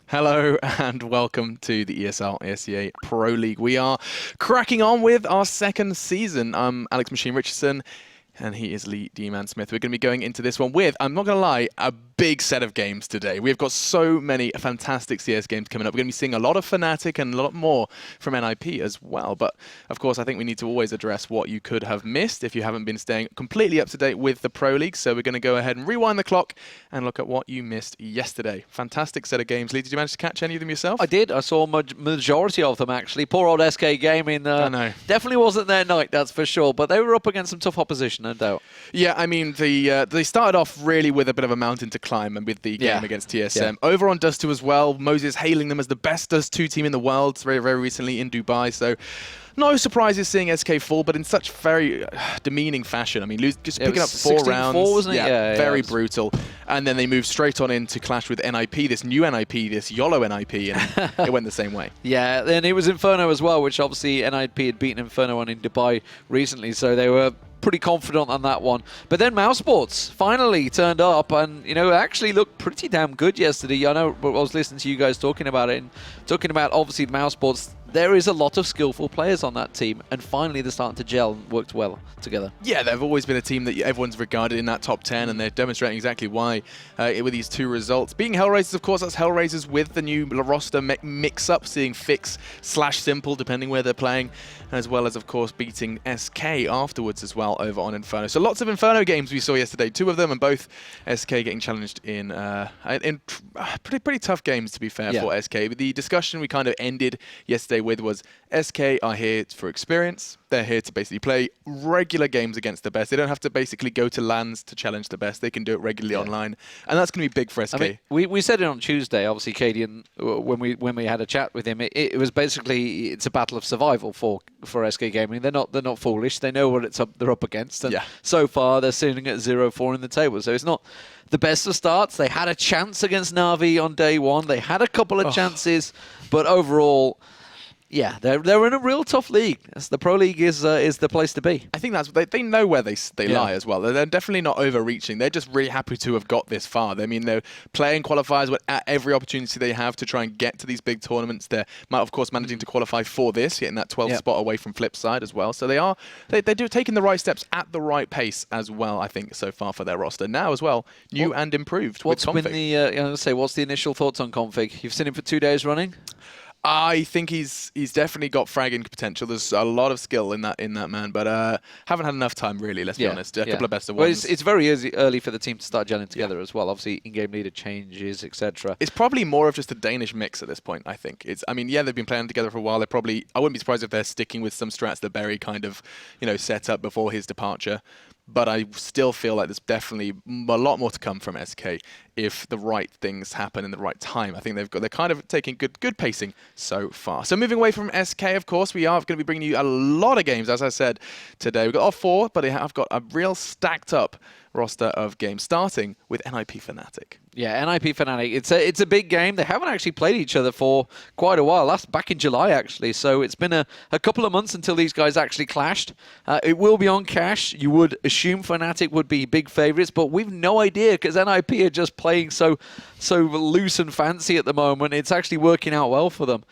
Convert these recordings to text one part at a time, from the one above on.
Hello and welcome to the ESL ESEA Pro League. We are cracking on with our second season. I'm Alex Machine Richardson and he is Lee D-Man Smith. We're going to be going into this one with, I'm not going to lie, a big set of games today. We've got so many fantastic CS games coming up. We're going to be seeing a lot of Fnatic and a lot more from NiP as well. But of course, I think we need to always address what you could have missed if you haven't been staying completely up to date with the Pro League. So we're going to go ahead and rewind the clock and look at what you missed yesterday. Fantastic set of games. Lee, did you manage to catch any of them yourself? I did. I saw majority of them, actually. Poor old SK Gaming I know. definitely wasn't their night, that's for sure. But they were up against some tough opposition, no doubt. Yeah, I mean, they started off really with a bit of a mountain to climb and with the game against TSM. Over on Dust 2 as well, Moses hailing them as the best Dust 2 team in the world very, very recently in Dubai. So no surprises seeing SK fall, but in such very demeaning fashion. I mean, just picking up 4 rounds. Wasn't it? Yeah, very brutal. And then they moved straight on in to clash with NiP, this new NiP, this YOLO NiP, and it went the same way. Yeah, and it was Inferno as well, which obviously NiP had beaten Inferno on in Dubai recently, so they were pretty confident on that one. But then Mousesports finally turned up and, you know, actually looked pretty damn good yesterday. I know I was listening to you guys talking about it and talking about, obviously, Mousesports. There is a lot of skillful players on that team, and finally they're starting to gel and worked well together. Yeah, they've always been a team that everyone's regarded in that top 10, and they're demonstrating exactly why with these 2 results. Being Hellraisers, of course, that's Hellraisers with the new roster mix-up, seeing Fix/Simple, depending where they're playing, as well as, of course, beating SK afterwards as well over on Inferno. So lots of Inferno games we saw yesterday, 2 of them, and both SK getting challenged in pretty tough games, to be fair, for SK. But the discussion we kind of ended yesterday with was SK are here for experience. They're here to basically play regular games against the best. They don't have to basically go to LANs to challenge the best. They can do it regularly online, and that's going to be big for SK. I mean, we said it on Tuesday, obviously, Cadian, when we had a chat with him. It was basically, it's a battle of survival for SK Gaming. They're not foolish. They know what they're up against, and so far they're sitting at 0-4 in the table. So it's not the best of starts. They had a chance against Na'Vi on day 1. They had a couple of chances, but overall, yeah, they're in a real tough league. The Pro League is the place to be. I think they know where they lie as well. They're definitely not overreaching. They're just really happy to have got this far. I mean, they're playing qualifiers at every opportunity they have to try and get to these big tournaments. They're, of course, managing to qualify for this, getting that 12th spot away from Flipside as well. So they're taking the right steps at the right pace as well, I think, so far for their roster. Now as well, new and improved with Config. What's the initial thoughts on Config? You've seen him for 2 days running? I think he's definitely got fragging potential. There's a lot of skill in that man, but haven't had enough time really. Let's be honest. A couple of best of ones. Well, it's very early for the team to start gelling together as well. Obviously, in-game leader changes, etc. It's probably more of just a Danish mix at this point. I think I mean, they've been playing together for a while. I wouldn't be surprised if they're sticking with some strats that Berry kind of set up before his departure. But I still feel like there's definitely a lot more to come from SK if the right things happen in the right time. I think they're kind of taking good pacing so far. So moving away from SK, of course, we are going to be bringing you a lot of games, as I said today. We've got our 4, but I've got a real stacked up roster of games, starting with NiP Fnatic. Yeah, NiP Fnatic. It's a big game. They haven't actually played each other for quite a while. That's back in July, actually. So it's been a couple of months until these guys actually clashed. It will be on cash. You would assume Fnatic would be big favourites, but we've no idea because NiP are just playing so loose and fancy at the moment. It's actually working out well for them.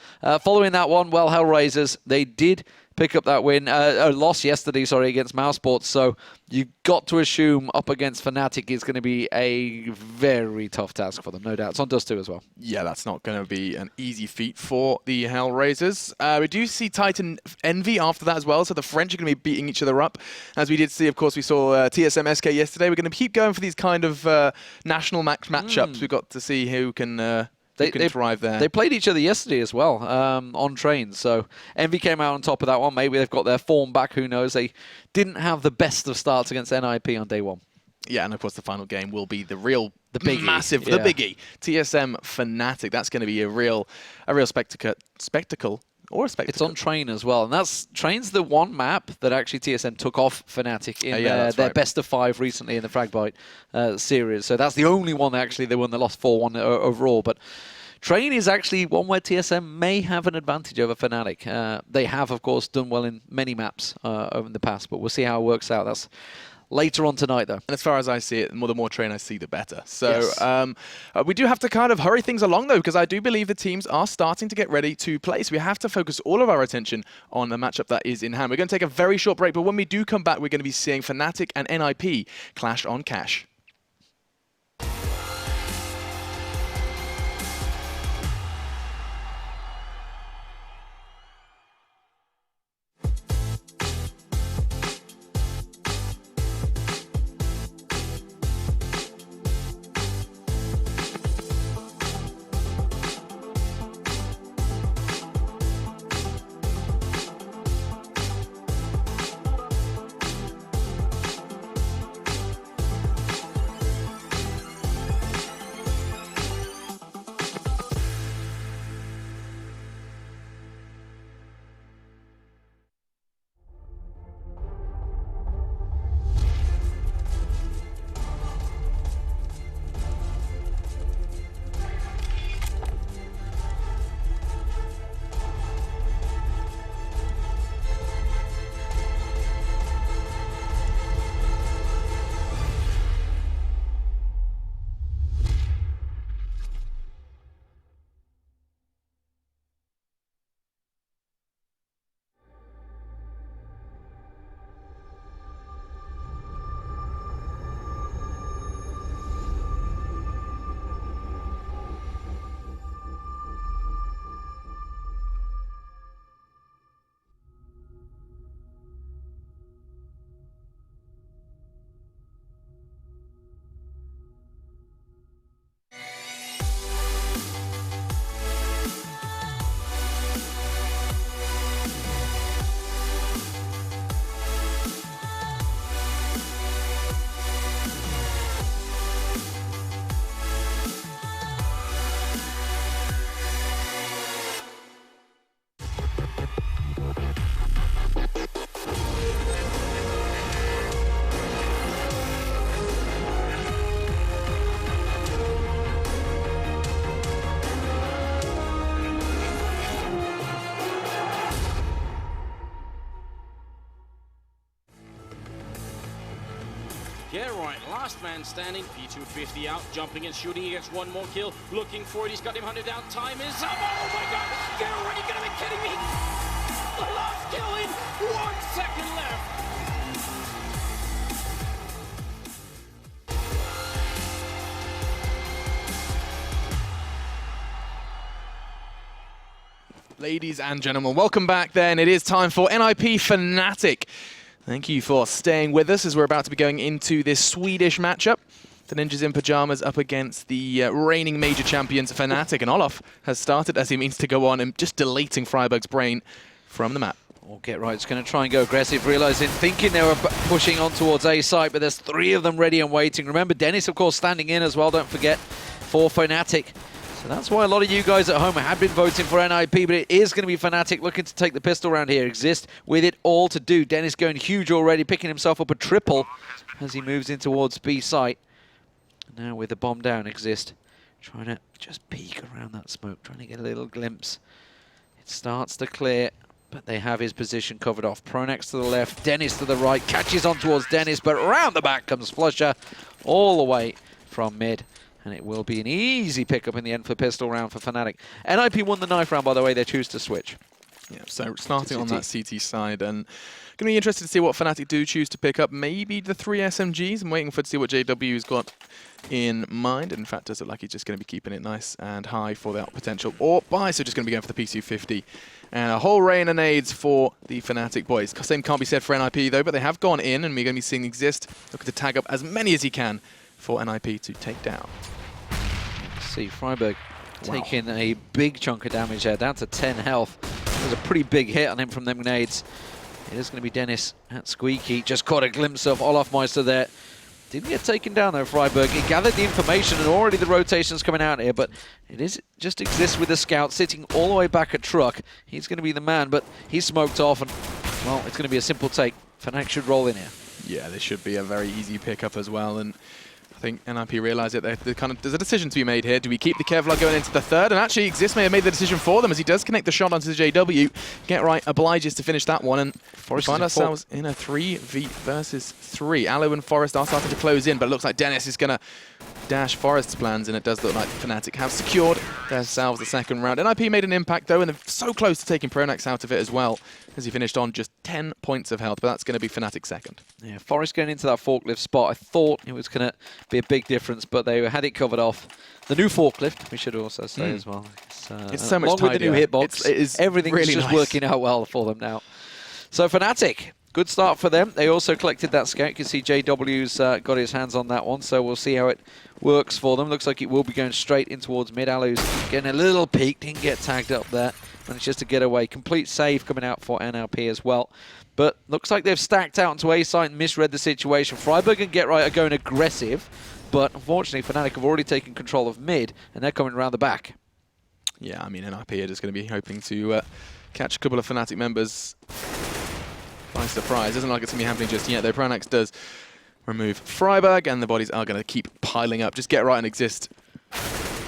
Following that one, well, Hellraisers, they did pick up that win, a loss yesterday, against Mousesports. So you've got to assume up against Fnatic is going to be a very tough task for them, no doubt. It's on Dust 2 as well. Yeah, that's not going to be an easy feat for the Hellraisers. We do see Titan Envy after that as well, so the French are going to be beating each other up. As we did see, of course, we saw TSM SK yesterday. We're going to keep going for these kind of national matchups. We've got to see who can... They thrive there. They played each other yesterday as well on trains. So Envy came out on top of that one. Maybe they've got their form back. Who knows? They didn't have the best of starts against NiP on day 1. Yeah, and of course the final game will be the biggie. Massive, the biggie. TSM Fnatic. That's going to be a real spectacle. Or a spectacle. It's on Train as well, and Train's the one map that actually TSM took off Fnatic in their best of 5 recently in the Fragbite series. So that's the only one that they won. They lost 4-1 overall, but Train is actually one where TSM may have an advantage over Fnatic. They have, of course, done well in many maps over the past, but we'll see how it works out. That's later on tonight, though. And as far as I see it, the more train I see, the better. So Yes. we do have to kind of hurry things along, though, because I do believe the teams are starting to get ready to play. So we have to focus all of our attention on the matchup that is in hand. We're going to take a very short break, but when we do come back, we're going to be seeing Fnatic and NiP clash on Cash. Yeah, right, last man standing, P250 out, jumping and shooting, he gets one more kill, looking for it, he's got him hunted down, time is up, oh my god, get already, you gotta be kidding me! The last kill in, 1 second left! Ladies and gentlemen, welcome back then. It is time for NiP Fnatic. Thank you for staying with us as we're about to be going into this Swedish matchup. The Ninjas in Pyjamas up against the reigning major champions Fnatic, and Olof has started as he means to go on and just deleting Freiburg's brain from the map. Oh, get right, it's going to try and go aggressive, thinking they were pushing on towards A site, but there's 3 of them ready and waiting. Remember, Dennis, of course, standing in as well, don't forget, for Fnatic. So that's why a lot of you guys at home have been voting for NiP, but it is going to be Fnatic looking to take the pistol round here. Exist with it all to do. Dennis going huge already, picking himself up a triple as he moves in towards B site. Now with the bomb down, Exist trying to just peek around that smoke, trying to get a little glimpse. It starts to clear, but they have his position covered off. Pronex to the left, Dennis to the right, catches on towards Dennis, but around the back comes Flusher all the way from mid. And it will be an easy pickup in the end for pistol round for Fnatic. NiP won the knife round, by the way. They choose to switch. Yeah, so starting on that CT side, and going to be interested to see what Fnatic do choose to pick up. Maybe the 3 SMGs. I'm waiting to see what JW's got in mind. In fact, does it look like he's just going to be keeping it nice and high for that potential AWP buy. So just going to be going for the P250. And a whole rain of nades for the Fnatic boys. Same can't be said for NiP, though, but they have gone in, and we're going to be seeing Exist looking to tag up as many as he can for NiP to take down. See, Freiburg taking a big chunk of damage there, down to 10 health. It was a pretty big hit on him from them grenades. It is going to be Dennis at Squeaky. Just caught a glimpse of Olafmeister there. Didn't get taken down though, Freiburg. He gathered the information and already the rotation's coming out here, but it is just Exists with the scout sitting all the way back at truck. He's going to be the man, but he's smoked off, and well, it's going to be a simple take. Fnatic should roll in here. Yeah, this should be a very easy pickup as well. And I think NiP realise it. There's a decision to be made here. Do we keep the Kevlar going into the third? And actually, Exist may have made the decision for them as he does connect the shot onto the JW. Get right obliges to finish that one, and we find ourselves in a 3v versus 3. Aloe and Forest are starting to close in, but it looks like Dennis is going to dash Forest's plans, and it does look like Fnatic have secured themselves the second round. NiP made an impact though, and they're so close to taking Pronax out of it as well, as he finished on just 10 points of health, but that's going to be Fnatic second. Yeah, Forest going into that forklift spot, I thought it was going to be a big difference, but they had it covered off. The new forklift, we should also say as well. It's so much along with the new hitbox, everything's really just nice. working out well for them now. So Fnatic, good start for them. They also collected that scout. You can see JW's got his hands on that one, so we'll see how it works for them. Looks like it will be going straight in towards mid. Aloe's getting a little peek, didn't get tagged up there. Managed just to get away. Complete save coming out for NLP as well. But looks like they've stacked out into A site and misread the situation. Freiburg and Get Right are going aggressive, but unfortunately Fnatic have already taken control of mid, and they're coming around the back. Yeah, I mean, NiP are just going to be hoping to catch a couple of Fnatic members by surprise. Doesn't look like it's going to be happening just yet, though. Pronax does remove Freiburg, and the bodies are going to keep piling up. Just Get Right and Exist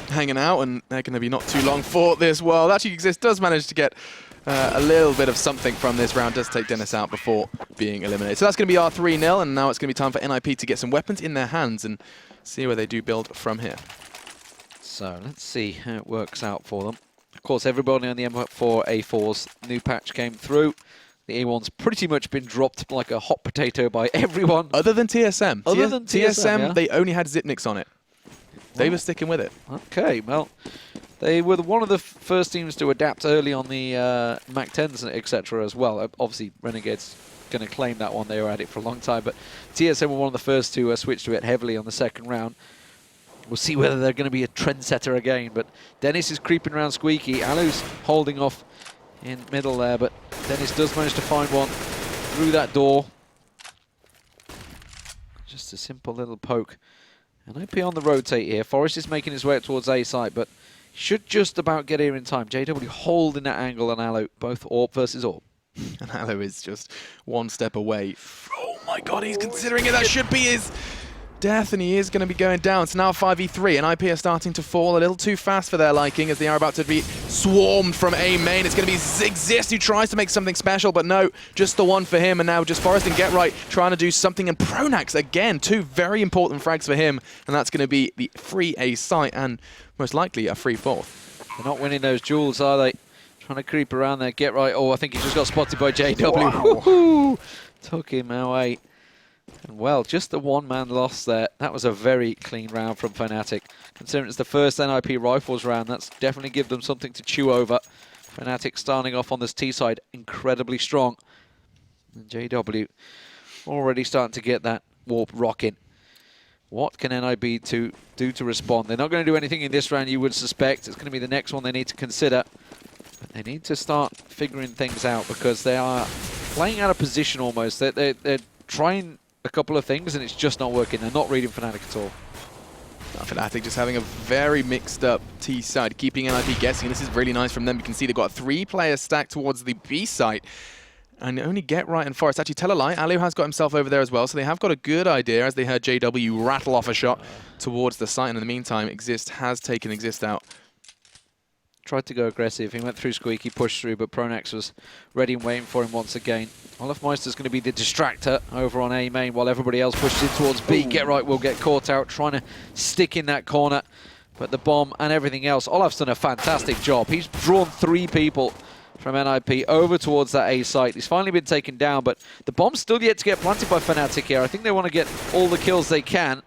hanging out, and they're going to be not too long for this world. Actually, Exist does manage to get a little bit of something from this round, does take Dennis out before being eliminated. So that's going to be our 3-0, and now it's going to be time for NiP to get some weapons in their hands and see where they do build from here. So let's see how it works out for them. Of course, everybody on the M4 A4's new patch came through. The A1's pretty much been dropped like a hot potato by everyone. Other than TSM. Other than TSM, yeah? They only had Zipnix on it. They were sticking with it. Okay, well, they were one of the first teams to adapt early on the Mac 10s, etc. as well. Obviously, Renegade's going to claim that one. They were at it for a long time, but TSM were one of the first to switch to it heavily on the second round. We'll see whether they're going to be a trendsetter again, but Dennis is creeping around Squeaky. Aloe's holding off in middle there, but Dennis does manage to find one through that door. Just a simple little poke. And NiP on the rotate here. Forest is making his way up towards A site, but should just about get here in time. JW holding that angle on Aloe, both AWP versus AWP. And Aloe is just one step away. Oh my god, he's considering it. That should be his death, and he is going to be going down. It's now 5v3, and NiP are starting to fall a little too fast for their liking as they are about to be swarmed from A main. It's going to be Exist who tries to make something special, but no, just the one for him. And now just Forest and Get Right trying to do something, and Pronax again, two very important frags for him, and that's going to be the free A site and most likely a free fourth. They're not winning those duels, are they? Trying to creep around there. Get Right. Oh, I think he just got spotted by JW. Wow. Took him away. And well, just the one-man loss there. That was a very clean round from Fnatic. Considering it's the first NiP Rifles round, that's definitely give them something to chew over. Fnatic starting off on this T side incredibly strong. And JW already starting to get that warp rocking. What can NiP do to respond? They're not going to do anything in this round, you would suspect. It's going to be the next one they need to consider. But they need to start figuring things out because they are playing out of position almost. They're trying a couple of things, and it's just not working. They're not reading Fnatic at all. Fnatic just having a very mixed up T side, keeping NiP guessing. This is really nice from them. You can see they've got 3 players stacked towards the B site, and only Get Right and Forest. Actually, tell a lie, Aloe has got himself over there as well, so they have got a good idea as they heard JW rattle off a shot towards the site, and in the meantime, Exist has taken Exist out. Tried to go aggressive. He went through Squeaky, pushed through, but Pronax was ready and waiting for him once again. Olafmeister's going to be the distractor over on A main while everybody else pushes in towards B. Get Right will get caught out, trying to stick in that corner. But the bomb and everything else, Olaf's done a fantastic job. He's drawn 3 people from NiP over towards that A site. He's finally been taken down, but the bomb's still yet to get planted by Fnatic here. I think they want to get all the kills they can.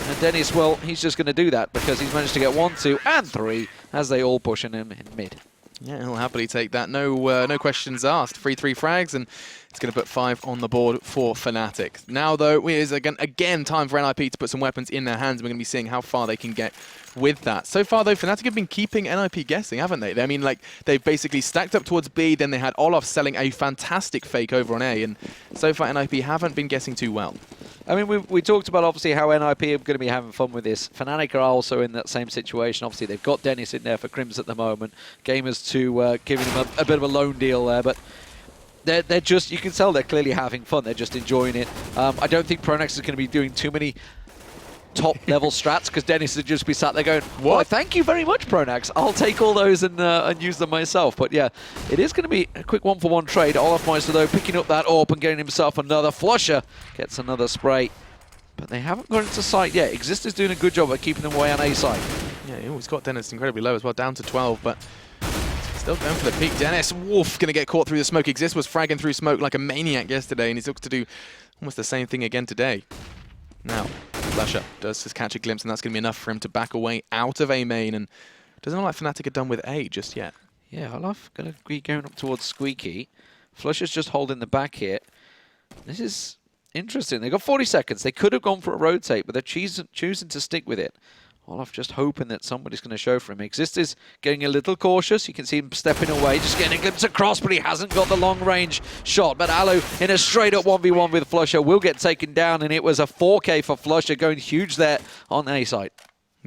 And Dennis, well, he's just going to do that because he's managed to get 1, 2, and 3 as they all push him in mid. Yeah, he'll happily take that. No questions asked. 3 frags, and it's going to put 5 on the board for Fnatic. Now, though, it is again time for NiP to put some weapons in their hands. We're going to be seeing how far they can get with that. So far, though, Fnatic have been keeping NiP guessing, haven't they? I mean, like, they've basically stacked up towards B, then they had Olaf selling a fantastic fake over on A, and so far NiP haven't been guessing too well. I mean, we talked about, obviously, how NiP are going to be having fun with this. Fnatic are also in that same situation. Obviously, they've got Dennis in there for Crims at the moment. Gamers to giving him a bit of a loan deal there, but they're just, you can tell they're clearly having fun. They're just enjoying it. I don't think Pronax is going to be doing too many top level strats, because Dennis would just be sat there going, "Well, thank you very much, Pronax. I'll take all those and use them myself." But yeah, it is going to be a quick 1-for-1 trade. Olafmeister though picking up that AWP and getting himself another flusher, gets another spray. But they haven't got into sight yet. Existor's doing a good job at keeping them away on A side. Yeah, he's got Dennis incredibly low as well, down to 12, but still going for the peak. Dennis, Wolf, going to get caught through the smoke. Exist was fragging through smoke like a maniac yesterday, and he's looks to do almost the same thing again today. Now, Flusher does just catch a glimpse, and that's going to be enough for him to back away out of A main, and doesn't look like Fnatic are done with A just yet. Yeah, Olaf going to be going up towards Squeaky. Flusher's just holding the back here. This is interesting. They've got 40 seconds. They could have gone for a rotate, but they're choosing to stick with it. Olaf just hoping that somebody's going to show for him. Exist is getting a little cautious. You can see him stepping away, just getting a glimpse across, but he hasn't got the long-range shot. But Aloe in a straight-up 1v1 with Flusher will get taken down, and it was a 4K for Flusher, going huge there on A side.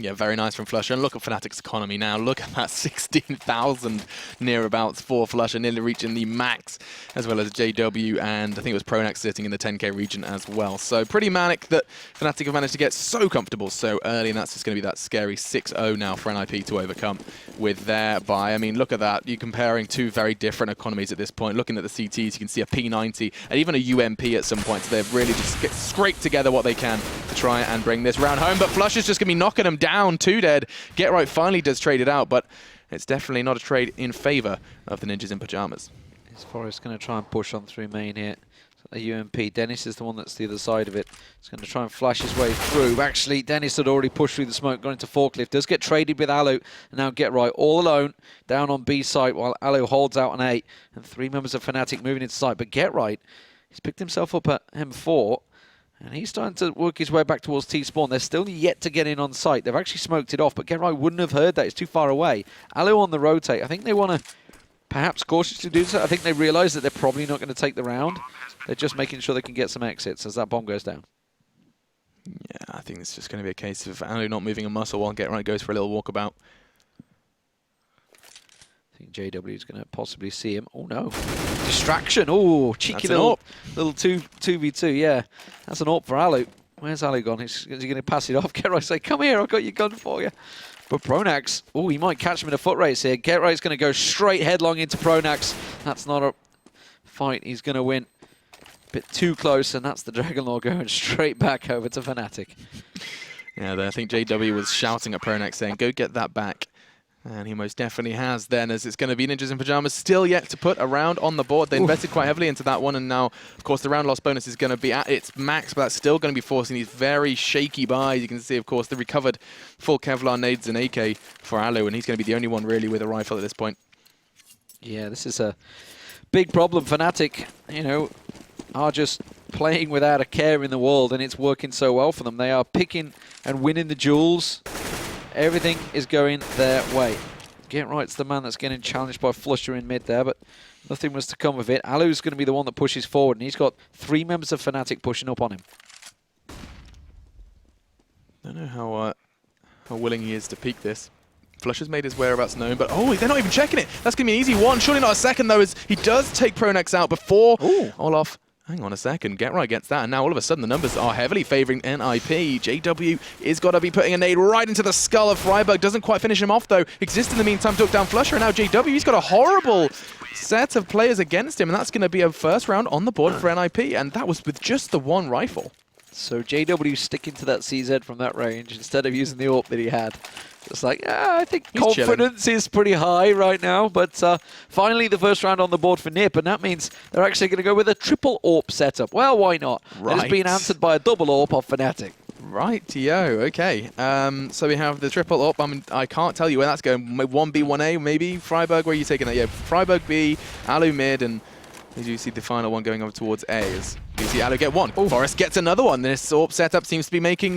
Yeah, very nice from Flusher. And look at Fnatic's economy now. Look at that 16,000 nearabouts for Flusher, nearly reaching the max, as well as JW, and I think it was Pronax sitting in the 10k region as well. So pretty manic that Fnatic have managed to get so comfortable so early, and that's just going to be that scary 6-0 now for NiP to overcome with their buy. I mean, look at that. You're comparing two very different economies at this point. Looking at the CTs, you can see a P90 and even a UMP at some point. So they've really just scraped together what they can to try and bring this round home. But Flusher's just going to be knocking them down, 2 dead. Get Right finally does trade it out, but it's definitely not a trade in favor of the Ninjas in Pajamas. Is Forrest going to try and push on through main here? A UMP. Dennis is the one that's the other side of it. He's going to try and flash his way through. Actually, Dennis had already pushed through the smoke, gone into Forklift. Does get traded with Aloe. And now Get Right all alone down on B site while Aloe holds out on A. And 3 members of Fnatic moving into site. But Get Right, he's picked himself up at M4. And he's starting to work his way back towards T-spawn. They're still yet to get in on site. They've actually smoked it off, but Get Right wouldn't have heard that. It's too far away. Aloe on the rotate. I think they want to perhaps cautiously do so. I think they realise that they're probably not going to take the round. They're just making sure they can get some exits as that bomb goes down. Yeah, I think it's just going to be a case of Aloe not moving a muscle while Get Right goes for a little walkabout. I think JW is going to possibly see him. Oh no. Distraction. Oh, cheeky little 2v2. Yeah, that's an AWP for Aloe. Where's Aloe gone? Is he going to pass it off? Get Right say, come here, I've got your gun for you. But Pronax, oh, he might catch him in a foot race here. Get Right's going to go straight headlong into Pronax. That's not a fight he's going to win. A bit too close, and that's the Dragon Lord going straight back over to Fnatic. Yeah, I think JW was shouting at Pronax saying, go get that back. And he most definitely has then, as it's going to be Ninjas in Pajamas still yet to put a round on the board. They invested quite heavily into that one, and now, of course, the round loss bonus is going to be at its max, but that's still going to be forcing these very shaky buys. You can see, of course, the recovered full Kevlar nades and AK for Aloe, and he's going to be the only one really with a rifle at this point. Yeah, this is a big problem. Fnatic, you know, are just playing without a care in the world, and it's working so well for them. They are picking and winning the duels. Everything is going their way. Get Right's the man that's getting challenged by Flusher in mid there, but nothing was to come of it. Aloe's going to be the one that pushes forward, and he's got 3 members of Fnatic pushing up on him. I don't know how willing he is to peek this. Flusher's made his whereabouts known, but oh, they're not even checking it. That's going to be an easy one. Surely not a second, though, as he does take Pronax out before Olaf. Hang on a second, Get Right gets that, and now all of a sudden the numbers are heavily favouring NiP. JW is got to be putting a nade right into the skull of Freiburg. Doesn't quite finish him off, though. Exist in the meantime took down Flusher, and now JW, he's got a horrible set of players against him, and that's going to be a first round on the board for NiP, and that was with just the one rifle. So JW sticking to that CZ from that range instead of using the AWP that he had. It's like, I think he's confidence chilling. Is pretty high right now, but finally the first round on the board for NiP, and that means they're actually going to go with a triple AWP setup. Well, why not? Right. It's been answered by a double AWP off Fnatic. Right-yo, okay. So we have the triple AWP. I mean, I can't tell you where that's going. 1B, 1A, maybe? Freiburg, where are you taking that? Yeah, Freiburg B, Aloe mid, and as you see the final one going over towards A. As you see Aloe get one. Ooh. Forrest gets another one. This AWP setup seems to be making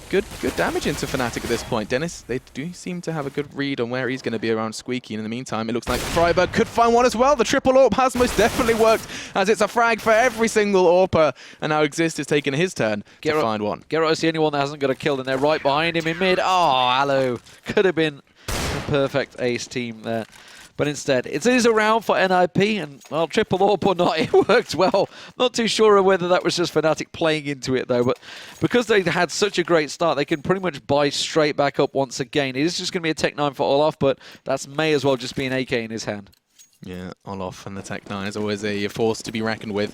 good damage into Fnatic at this point. Dennis, they do seem to have a good read on where he's going to be around Squeaky. And in the meantime, it looks like Freiburg could find one as well. The triple AWP has most definitely worked, as it's a frag for every single AWPer. And now Exist is taking his turn to find one. Get Right is the only one that hasn't got a kill, and they're right behind him in mid. Oh, Aloe. Could have been a perfect ace team there. But instead, it is a round for NiP, and, well, triple AWP or not, it worked well. Not too sure of whether that was just Fnatic playing into it, though. But because they had such a great start, they can pretty much buy straight back up once again. It is just going to be a Tech 9 for Olaf, but that may as well just be an AK in his hand. Yeah, Olaf and the Tech 9 is always a force to be reckoned with.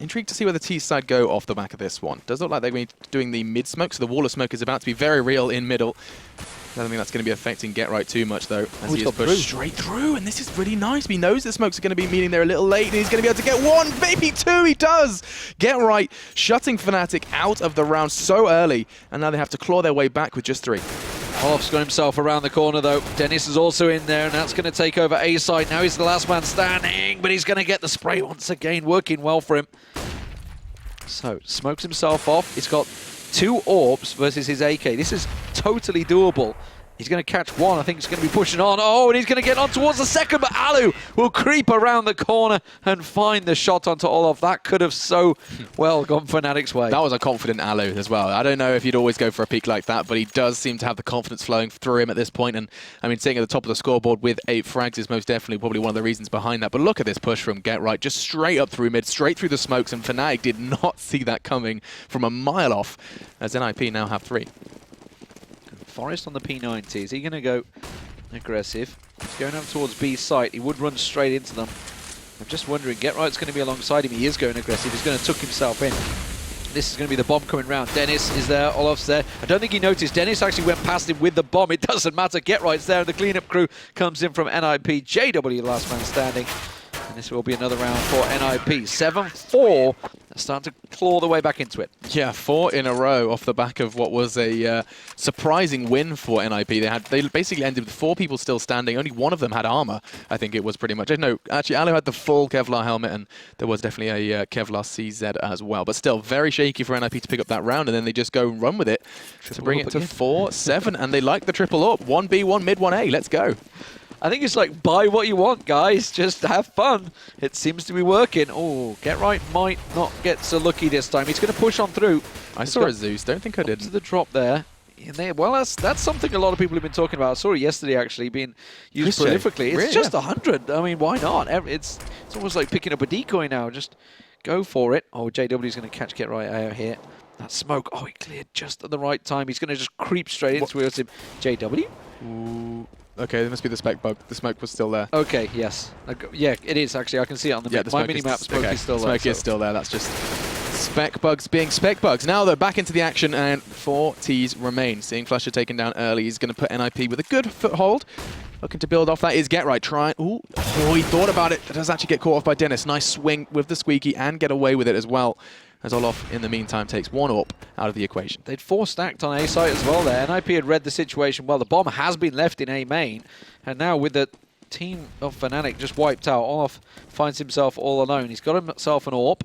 Intrigued to see where the T side go off the back of this one. Does look like they're going to be doing the mid smoke, so the wall of smoke is about to be very real in middle. I don't think that's going to be affecting Get Right too much, though, as he is pushed straight through, and this is really nice. He knows the smokes are going to be meeting there a little late, and he's going to be able to get one, maybe two. He does! Get Right shutting Fnatic out of the round so early, and now they have to claw their way back with just 3. Olaf's got himself around the corner, though. Dennis is also in there, and that's going to take over A side. Now he's the last man standing, but he's going to get the spray once again, working well for him. So, smokes himself off. He's got 2 AWPs versus his AK. This is totally doable. He's going to catch one. I think he's going to be pushing on. Oh, and he's going to get on towards the second, but Alu will creep around the corner and find the shot onto Olaf. That could have so well gone Fnatic's way. That was a confident Alu as well. I don't know if he'd always go for a peak like that, but he does seem to have the confidence flowing through him at this point. And I mean, sitting at the top of the scoreboard with 8 frags is most definitely probably one of the reasons behind that. But look at this push from Get Right, just straight up through mid, straight through the smokes, and Fnatic did not see that coming from a mile off, as NiP now have 3. Forest on the P90. Is he going to go aggressive? He's going up towards B site. He would run straight into them. I'm just wondering, Get Right's going to be alongside him. He is going aggressive. He's going to tuck himself in. This is going to be the bomb coming round. Dennis is there. Olaf's there. I don't think he noticed. Dennis actually went past him with the bomb. It doesn't matter. Get Right's there. The cleanup crew comes in from NiP. JW, last man standing. And this will be another round for NiP. 7-4. They're starting to claw their way back into it. Yeah, 4 in a row off the back of what was a surprising win for NiP. They basically ended with 4 people still standing. Only one of them had armor, I think it was pretty much. No, actually, Alu had the full Kevlar helmet, and there was definitely a Kevlar CZ as well. But still, very shaky for NiP to pick up that round, and then they just go and run with it to bring it to 4-7. And they like the triple up. 1B, 1 mid, 1A. Let's go. I think it's like, buy what you want, guys. Just have fun. It seems to be working. Oh, Get Right might not get so lucky this time. He's going to push on through. I saw a Zeus. Don't think I did. To the drop there. Well, that's something a lot of people have been talking about. I saw it yesterday, actually, being used prolifically. It's really? just 100. I mean, why not? It's almost like picking up a decoy now. Just go for it. Oh, JW's going to catch Get Right out here. That smoke. Oh, he cleared just at the right time. He's going to just creep straight into him. JW? Ooh. Okay, there must be the spec bug. The smoke was still there. Okay, yes. Yeah, it is actually. I can see it on the map. My mini-map smoke is still there. Smoke is still there. That's just spec bugs being spec bugs. Now they're back into the action, and 4 Ts remain. Seeing Flusher taken down early, he's going to put NiP with a good foothold. Looking to build off that is Get Right. Trying. Ooh, oh, he thought about it. Does actually get caught off by Dennis. Nice swing with the squeaky and get away with it as well. As Olaf, in the meantime, takes 1 AWP out of the equation. They'd 4 stacked on A site as well there. NiP had read the situation well. The bomb has been left in A main. And now with the team of Fnatic just wiped out, Olaf finds himself all alone. He's got himself an AWP.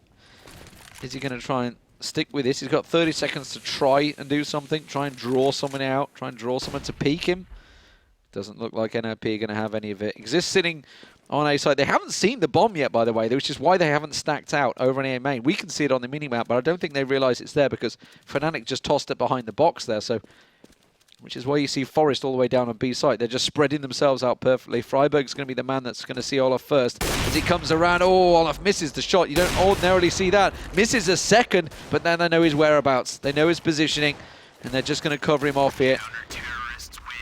Is he going to try and stick with this? He's got 30 seconds to try and do something. Try and draw someone out. Try and draw someone to peek him. Doesn't look like NiP are going to have any of it. Exist sitting on A side. They haven't seen the bomb yet, by the way, which is why they haven't stacked out over on A main. We can see it on the minimap, but I don't think they realise it's there because Fnatic just tossed it behind the box there. So, which is why you see Forest all the way down on B side. They're just spreading themselves out perfectly. Freiberg's going to be the man that's going to see Olaf first. As he comes around, oh, Olaf misses the shot. You don't ordinarily see that. Misses a second, but then they know his whereabouts. They know his positioning, and they're just going to cover him off here.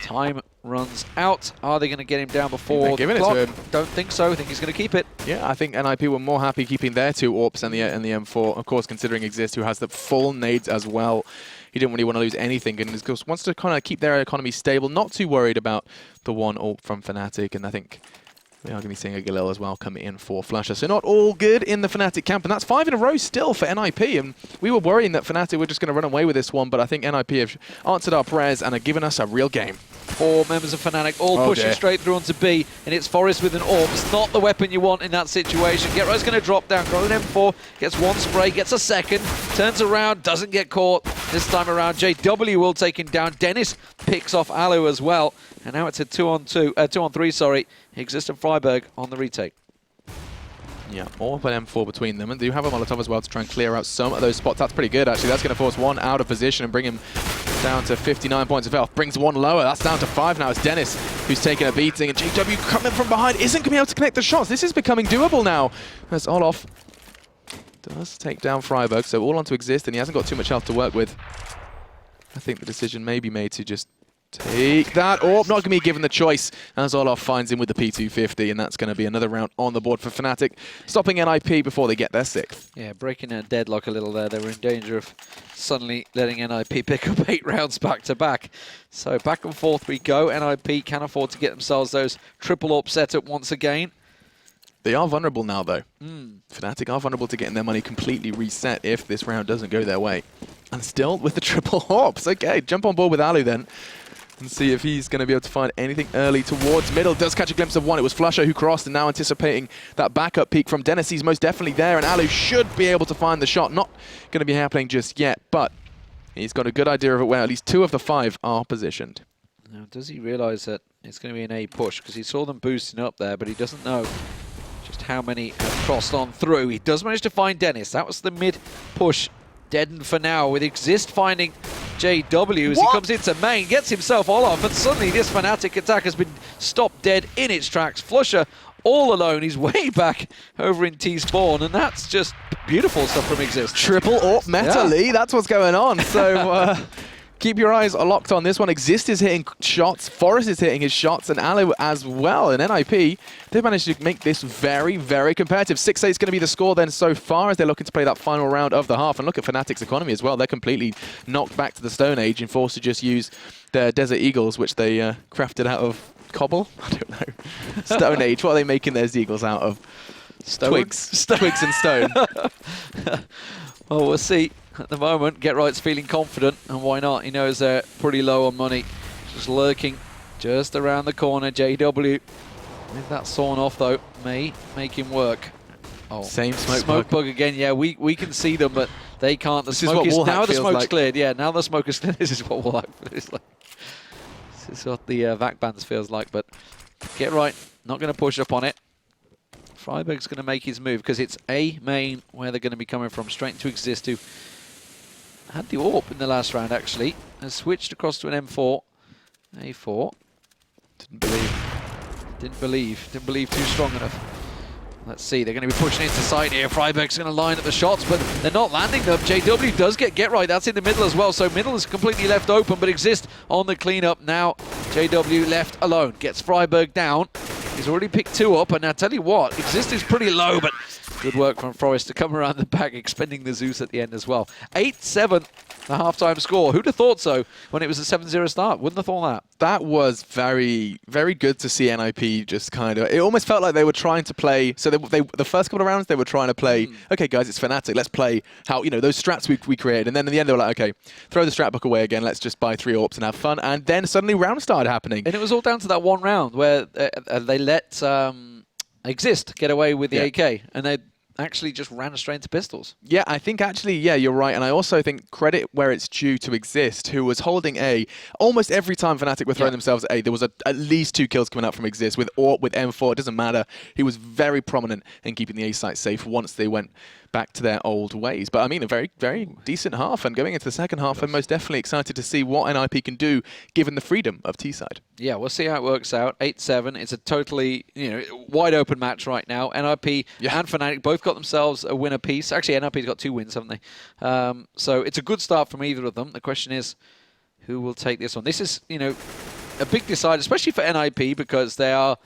Time runs out. Are they going to get him down before the clock? It to him. Don't think so. I think he's going to keep it. Yeah, I think NiP were more happy keeping their 2 AWPs and the M4. Of course, considering Exist, who has the full nades as well. He didn't really want to lose anything, and of course wants to kind of keep their economy stable. Not too worried about the 1 AWP from Fnatic, and I think we are going to be seeing a Galil as well coming in for Flusher. So not all good in the Fnatic camp, and that's 5 in a row still for NiP. And we were worrying that Fnatic were just going to run away with this one, but I think NiP have answered our prayers and have given us a real game. 4 members of Fnatic all pushing straight through onto B, and it's Forest with an AWP. It's not the weapon you want in that situation. Get Right's going to drop down, got an M4, gets 1 spray, gets a second, turns around, doesn't get caught. This time around, JW will take him down. Dennis picks off Alu as well, and now it's a 2-on-3, sorry. Exist and Freiberg on the retake. Yeah, or put M4 between them, and do have a Molotov as well to try and clear out some of those spots. That's pretty good, actually. That's going to force one out of position and bring him down to 59 points of health. Brings one lower. That's down to 5 now. It's Dennis who's taking a beating, and JW coming from behind isn't going to be able to connect the shots. This is becoming doable now. As Olof does take down Freiburg, so all on to Exist, and he hasn't got too much health to work with. I think the decision may be made to just take that. Oh, not going to be given the choice as Olof finds him with the P250, and that's going to be another round on the board for Fnatic, stopping NiP before they get their 6th. Yeah, breaking a deadlock a little there. They were in danger of suddenly letting NiP pick up 8 rounds back-to-back. So back and forth we go. NiP can afford to get themselves those triple AWP set up once again. They are vulnerable now, though. Fnatic are vulnerable to getting their money completely reset if this round doesn't go their way. And still with the triple AWPs. Okay, jump on board with Alu then and see if he's going to be able to find anything early towards middle. Does catch a glimpse of one. It was Flusher who crossed, and now anticipating that backup peek from Dennis. He's most definitely there, and Alu should be able to find the shot. Not going to be happening just yet, but he's got a good idea of it where at least 2 of the 5 are positioned. Now, does he realize that it's going to be an A push? Because he saw them boosting up there, but he doesn't know just how many have crossed on through. He does manage to find Dennis. That was the mid push. Deadened for now, with Exist finding JW as he comes into main, gets himself all off, and suddenly this Fnatic attack has been stopped dead in its tracks. Flusher all alone, he's way back over in T-Spawn, and that's just beautiful stuff from Exist. Triple AWP meta, Lee, that's what's going on. So keep your eyes locked on this one. Exist is hitting shots, Forest is hitting his shots, and Alu as well. And NiP, they've managed to make this very, very competitive. 6-8 is going to be the score then so far as they're looking to play that final round of the half. And look at Fnatic's economy as well. They're completely knocked back to the Stone Age and forced to just use their Desert Eagles, which they crafted out of cobble? I don't know. Stone Age, what are they making their Eagles out of? Stone? Twigs. Twigs and stone. Well, we'll see. At the moment, Get Right's feeling confident, and why not? He knows they're pretty low on money. Just lurking just around the corner. JW, with that sawn off though, may make him work. Oh, same smoke bug again. Yeah, we can see them, but they can't. The this smoke is now the smoke's like. cleared. Yeah, now the smoke is cleared. This is what Wallhack feels like. This is what the VAC bands feels like. But Get Right, not going to push up on it. Freiburg's going to make his move because it's A main where they're going to be coming from. Straight to Exist, who had the AWP in the last round actually, has switched across to an M4. A4. Didn't believe too strong enough. Let's see, they're going to be pushing into side here. Freiburg's going to line up the shots, but they're not landing them. JW does get right. That's in the middle as well. So middle is completely left open, but Exist on the cleanup. Now JW left alone. Gets Freiburg down. He's already picked 2 up, and I tell you what, Exist is pretty low, but good work from Forest to come around the back, expending the Zeus at the end as well. 8-7, the halftime score. Who'd have thought so when it was a 7-0 start? Wouldn't have thought that. That was very, very good to see NiP just kind of... It almost felt like they were trying to play... So the first couple of rounds, they were trying to play, okay, guys, it's Fnatic. Let's play how, you know, those strats we created. And then in the end, they were like, okay, throw the strat book away again. Let's just buy 3 AWPs and have fun. And then suddenly rounds started happening. And it was all down to that one round where they let Exist get away with the AK. And they actually just ran straight into pistols. Yeah, I think actually, yeah, you're right. And I also think credit where it's due to Exist, who was holding A. Almost every time Fnatic were throwing themselves at A, there was at least 2 kills coming out from Exist. With M4, it doesn't matter. He was very prominent in keeping the A site safe once they went back to their old ways. But I mean, a very, very decent half. And going into the second half, I'm most definitely excited to see what NiP can do, given the freedom of T-side. Yeah, we'll see how it works out. 8-7. It's a totally, wide open match right now. NiP and Fnatic both got themselves a win apiece. Actually, NiP's got 2 wins, haven't they? So it's a good start from either of them. The question is, who will take this one? This is, a big decider, especially for NiP, because they are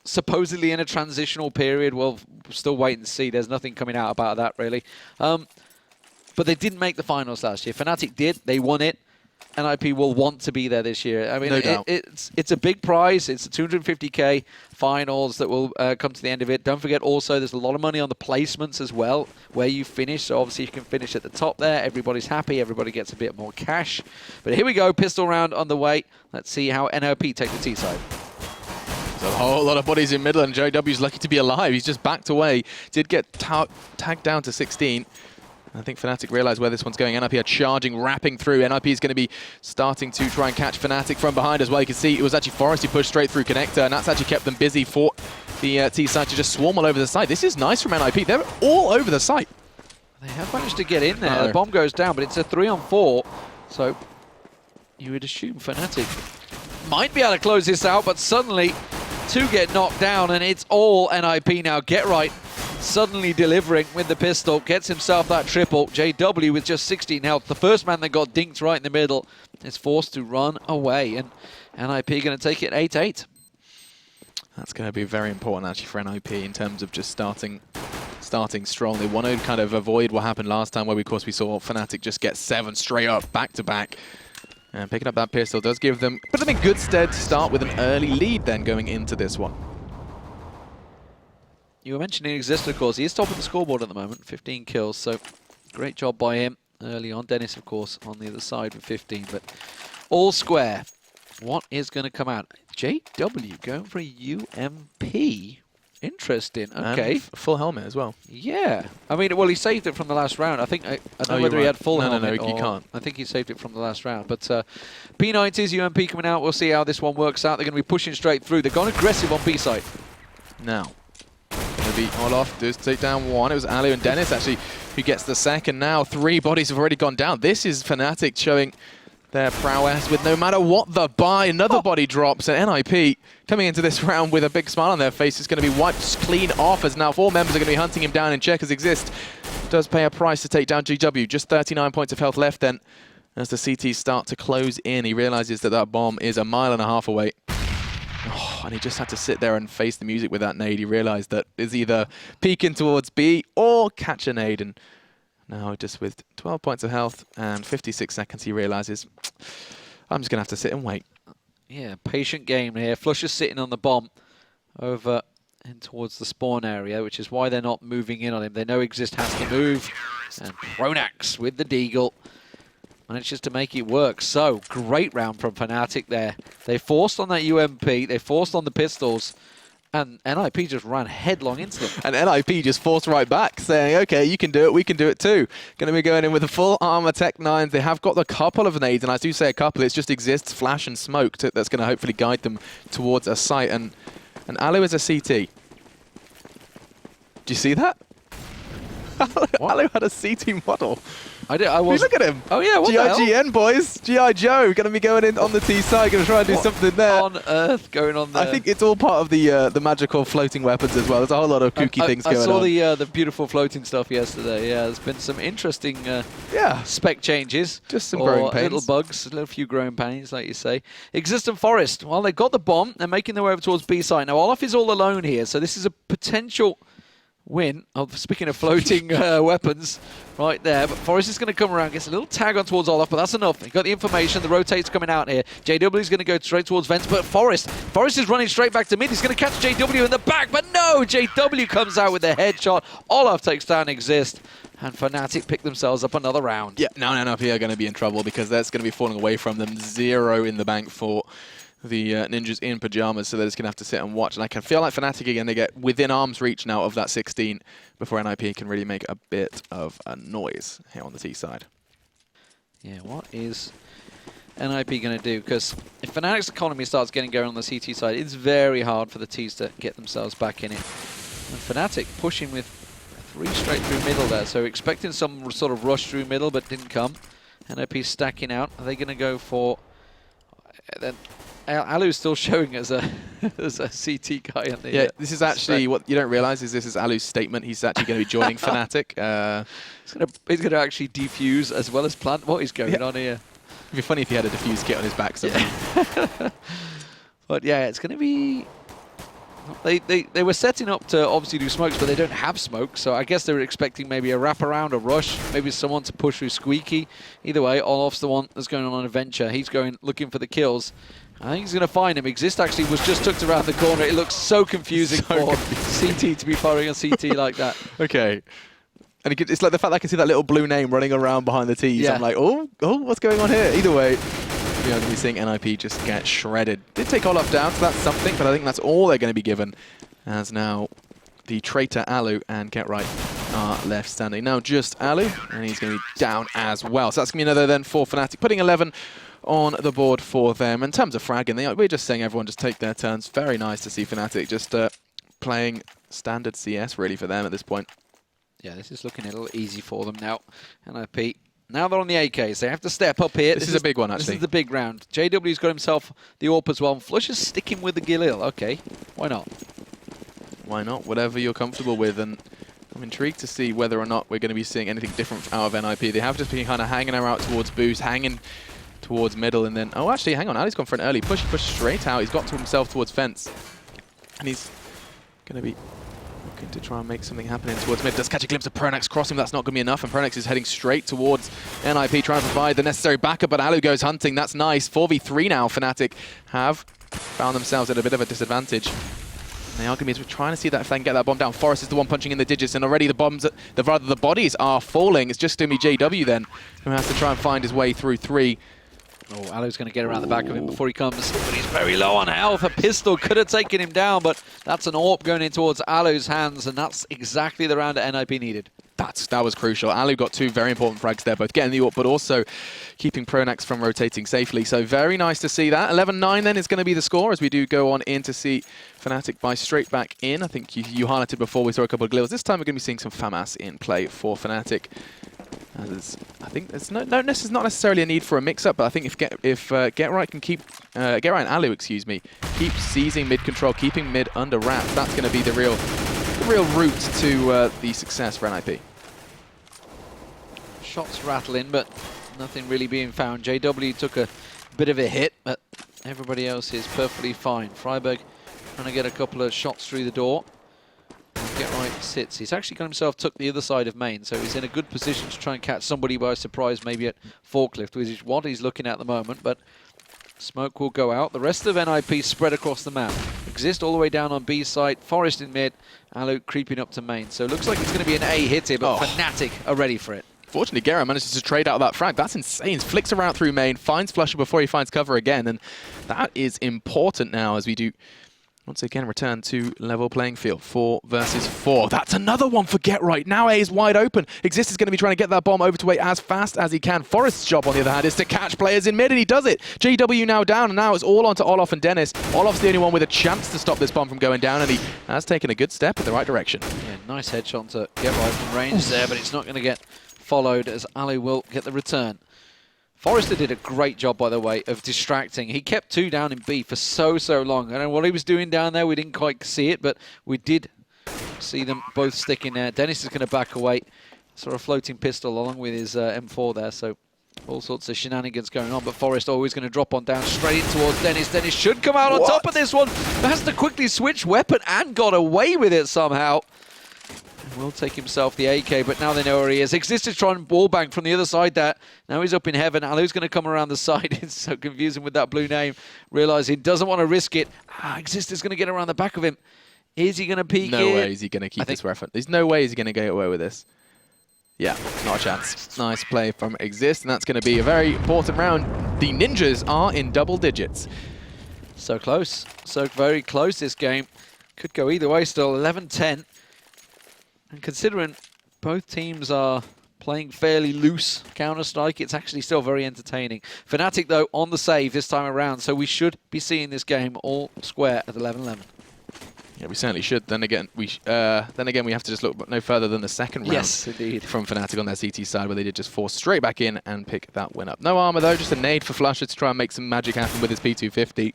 supposedly in a transitional period. We'll still wait and see. There's nothing coming out about that, really. But they didn't make the finals last year. Fnatic did. They won it. NiP will want to be there this year. I mean, it's a big prize. It's a 250k finals that will come to the end of it. Don't forget also there's a lot of money on the placements as well, where you finish. So obviously you can finish at the top there. Everybody's happy. Everybody gets a bit more cash. But here we go. Pistol round on the way. Let's see how NiP take the T side. A whole lot of bodies in middle, and JW's lucky to be alive. He's just backed away. Did get tagged down to 16. I think Fnatic realized where this one's going. NiP are charging, wrapping through. NiP is going to be starting to try and catch Fnatic from behind as well. You can see it was actually Forest who pushed straight through Connector, and that's actually kept them busy for the T side to just swarm all over the site. This is nice from NiP. They're all over the site. They have managed to get in there. The bomb goes down, but it's a 3-on-4. So you would assume Fnatic might be able to close this out, but suddenly two get knocked down, and it's all NiP now. Get right. Suddenly delivering with the pistol, gets himself that triple. JW with just 16 health. The first man that got dinked right in the middle is forced to run away, and NiP going to take it 8-8. That's going to be very important actually for NiP in terms of just starting strong. They want to kind of avoid what happened last time, where of course we saw Fnatic just get 7 straight up back to back. And picking up that pistol does put them in good stead to start with an early lead then going into this one. You were mentioning Exist, of course. He is top of the scoreboard at the moment, 15 kills, so great job by him early on. Dennis, of course, on the other side with 15, but all square. What is going to come out? JW going for a UMP. Interesting. Okay. And full helmet as well. Yeah. I mean, well, he saved it from the last round. I think, I don't know whether he had full helmet. No, you can't. I think he saved it from the last round. But P90's UMP coming out. We'll see how this one works out. They're going to be pushing straight through. They've gone aggressive on B side. Now. Maybe Olaf does take down one. It was Alu and Dennis actually who gets the second. Now 3 bodies have already gone down. This is Fnatic showing their prowess with no matter what the buy. Another body drops, and NiP coming into this round with a big smile on their face is going to be wiped clean off, as now 4 members are going to be hunting him down, and Checkers Exist does pay a price to take down GW. Just 39 points of health left then as the CTs start to close in. He realizes that that bomb is 1.5 miles away. Oh, and he just had to sit there and face the music with that nade. He realized that it's either peeking towards B or catch a nade. And now just with 12 points of health and 56 seconds, he realizes, I'm just going to have to sit and wait. Yeah, patient game here. Flush is sitting on the bomb over and towards the spawn area, which is why they're not moving in on him. They know Exist has to move. And Pronax with the deagle manages to make it work. So, great round from Fnatic there. They forced on that UMP, they forced on the pistols, and NiP just ran headlong into them. And NiP just forced right back, saying, okay, you can do it, we can do it too. Going to be going in with the full armor Tech 9s. They have got a couple of nades, and I do say a couple, it's just Exists, Flash and Smoke that's going to hopefully guide them towards a site. And Alu is a CT. Do you see that? Alu had a CT model. I was. Look at him. Oh yeah, what GIGN boys. G.I. Joe going to be going in on the T side, going to try and do something there. On earth going on there? I think it's all part of the magical floating weapons as well. There's a whole lot of kooky things going on. I saw the beautiful floating stuff yesterday. Yeah, there's been some interesting spec changes. Just some growing pains. Little bugs, a few growing pains, like you say. Exist and Forest. Well, they've got the bomb. They're making their way over towards B side. Now, Olaf is all alone here, so this is a potential win. Speaking of floating weapons, right there. But Forrest is going to come around, gets a little tag on towards Olaf, but that's enough. He got the information. The rotate's coming out here. JW is going to go straight towards Vents, but Forrest is running straight back to mid. He's going to catch JW in the back, but no! JW comes out with a headshot. Olaf takes down Exist, and Fnatic pick themselves up another round. Yeah, now NiP are going to be in trouble because that's going to be falling away from them. 0 in the bank for the ninjas in pajamas, so they're just going to have to sit and watch. And I can feel like Fnatic again, they get within arm's reach now of that 16 before NiP can really make a bit of a noise here on the T side. Yeah, what is NiP going to do? Because if Fnatic's economy starts getting going on the CT side, it's very hard for the Ts to get themselves back in it. And Fnatic pushing with 3 straight through middle there, so expecting some sort of rush through middle, but didn't come. NiP stacking out. Are they going to go for... Then Alu's still showing as a as a CT guy on the this is actually what you don't realize is this is Alu's statement. He's actually going to be joining Fnatic. He's going to actually defuse as well as plant. What is going on here? It'd be funny if he had a defuse kit on his back somehow. But yeah, it's going to be... They were setting up to obviously do smokes, but they don't have smoke, so I guess they were expecting maybe a wraparound, a rush, maybe someone to push through Squeaky. Either way, Olaf's the one that's going on an adventure. He's going looking for the kills. I think he's going to find him. Exist actually was just tucked around the corner. It looks so confusing for CT to be firing on CT like that. Okay. And it's like the fact that I can see that little blue name running around behind the T's. Yeah. I'm like, oh, what's going on here? Either way, you know, we're seeing NiP just get shredded. Did take Olaf down, so that's something, but I think that's all they're going to be given. As now the traitor Alu and Get Right are left standing. Now just Alu, and he's going to be down as well. So that's going to be another then for Fnatic, putting 11 on the board for them. In terms of fragging, we're just saying everyone just take their turns. Very nice to see Fnatic just playing standard CS really for them at this point. Yeah, this is looking a little easy for them now. NiP, now they're on the AKs. They have to step up here. This is a big one, actually. This is the big round. JW's got himself the AWP as well. And Flush is sticking with the Galil. Okay, why not? Why not? Whatever you're comfortable with. And I'm intrigued to see whether or not we're going to be seeing anything different out of NiP. They have just been kind of hanging out towards boost, hanging towards middle, and then... Oh, actually, hang on. Ali's gone for an early push. He pushed straight out. He's got to himself towards fence. And he's going to be looking to try and make something happen in towards mid. Does catch a glimpse of Pronax crossing. That's not going to be enough. And Pronax is heading straight towards NiP, trying to provide the necessary backup. But Alu goes hunting. That's nice. 4v3 now. Fnatic have found themselves at a bit of a disadvantage. They are going to be trying to see that if they can get that bomb down. Forest is the one punching in the digits, and already the bombs, rather the bodies are falling. It's just going to be JW then who has to try and find his way through 3. Oh, Alu's going to get around the back of him before he comes, but he's very low on health. A pistol could have taken him down, but that's an AWP going in towards Alu's hands, and that's exactly the round that NiP needed. That was crucial. Alu got 2 very important frags there, both getting the AWP, but also keeping Pronax from rotating safely. So very nice to see that. 11-9 then is going to be the score as we do go on in to see Fnatic buy straight back in. I think you highlighted before we saw a couple of grills. This time we're going to be seeing some FAMAS in play for Fnatic. I think there's this is not necessarily a need for a mix-up, but I think if Get Right can keep Get Right and Alu, excuse me, keep seizing mid control, keeping mid under wraps, that's going to be the real route to the success for NiP. Shots rattling, but nothing really being found. JW took a bit of a hit, but everybody else is perfectly fine. Freiberg trying to get a couple of shots through the door. Get Right sits. He's actually got himself took the other side of main, so he's in a good position to try and catch somebody by surprise, maybe at forklift, which is what he's looking at the moment. But smoke will go out. The rest of NiP spread across the map. Exist all the way down on B site. Forest in mid. Alu creeping up to main. So it looks like it's going to be an A hit here, but Fnatic are ready for it. Fortunately, Gera manages to trade out of that frag. That's insane. Flicks around through main, finds Flusher before he finds cover again, and that is important now as we do once again return to level playing field. 4 versus 4. That's another one for Get Right. Now A is wide open. Exist is going to be trying to get that bomb over to A as fast as he can. Forest's job, on the other hand, is to catch players in mid, and he does it. JW now down, and now it's all onto Olof and Dennis. Olof's the only one with a chance to stop this bomb from going down, and he has taken a good step in the right direction. Yeah, nice headshot to Get Right from range there, but it's not going to get followed as Alu will get the return. Forrester did a great job, by the way, of distracting. He kept 2 down in B for so long. I don't know what he was doing down there. We didn't quite see it, but we did see them both sticking there. Dennis is going to back away. Sort of floating pistol along with his M4 there, so all sorts of shenanigans going on, but Forrest always going to drop on down straight in towards Dennis. Dennis should come out on top of this one, but has to quickly switch weapon and got away with it somehow. Will take himself the AK, but now they know where he is. Exist is trying wallbang from the other side there. Now he's up in heaven. Alu's going to come around the side. It's so confusing with that blue name. Realise he doesn't want to risk it. Exist is going to get around the back of him. Is he going to peek No way is he going to keep this reference. There's no way he's going to get away with this. Yeah, not a chance. Nice play from Exist, and that's going to be a very important round. The Ninjas are in double digits. So close. So very close this game. Could go either way still. 11-10. And considering both teams are playing fairly loose Counter-Strike, it's actually still very entertaining. Fnatic, though, on the save this time around, so we should be seeing this game all square at 11-11. Yeah, we certainly should. Then again, we have to just look no further than the second round. Yes, indeed. From Fnatic on their CT side, where they did just force straight back in and pick that win up. No armor, though, just a nade for Flusher to try and make some magic happen with his P250.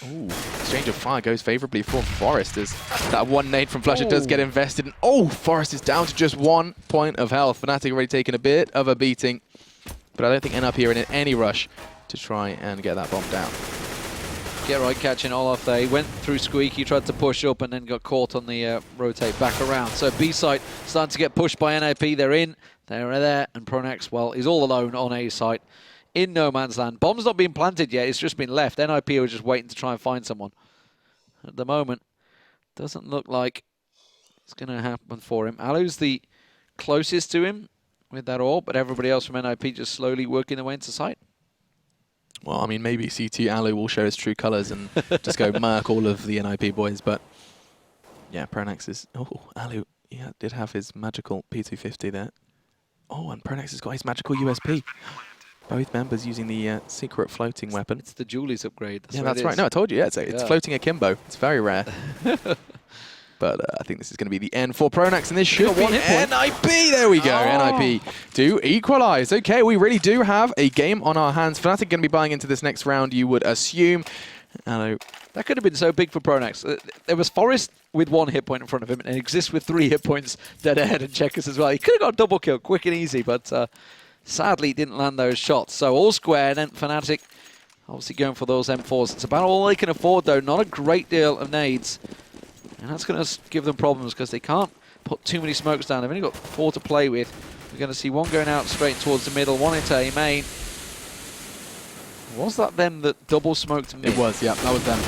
Exchange of fire goes favorably for Forest as that one nade from Flusher does get invested. And Forest is down to just 1 point of health. Fnatic already taken a bit of a beating, but I don't think NiP are in any rush to try and get that bomb down. Get Right catching Olaf there. He went through Squeaky, tried to push up and then got caught on the rotate back around. So B site starting to get pushed by NiP. They're in, they're there, and Pronax, well, he's all alone on A site in no man's land. Bomb's not been planted yet, it's just been left. NiP are just waiting to try and find someone. At the moment, doesn't look like it's going to happen for him. Alu's the closest to him with that AWP, but everybody else from NiP just slowly working their way into sight. Well, I mean, maybe CT Alu will show his true colours and just go murk all of the NiP boys, but yeah, Pronax is... Alu did have his magical P250 there. And Pronax has got his magical USP. Both members using the secret floating weapon. It's the Julie's upgrade. Yeah, that's right. No, I told you. Yeah, it's floating akimbo. It's very rare. But I think this is going to be the end for Pronax, and this should be NiP. There we go. NiP do equalize. Okay, we really do have a game on our hands. Fnatic going to be buying into this next round, you would assume. That could have been so big for Pronax. There was Forest with 1 hit point in front of him, and Exist with 3 hit points dead ahead, and Checkers as well. He could have got a double kill quick and easy, but sadly didn't land those shots. So all square, and then Fnatic obviously going for those M4s. It's about all they can afford, though. Not a great deal of nades. And that's going to give them problems because they can't put too many smokes down. They've only got 4 to play with. We're going to see one going out straight towards the middle, one into A main. Was that them that double smoked mid? It was, yeah, that was them.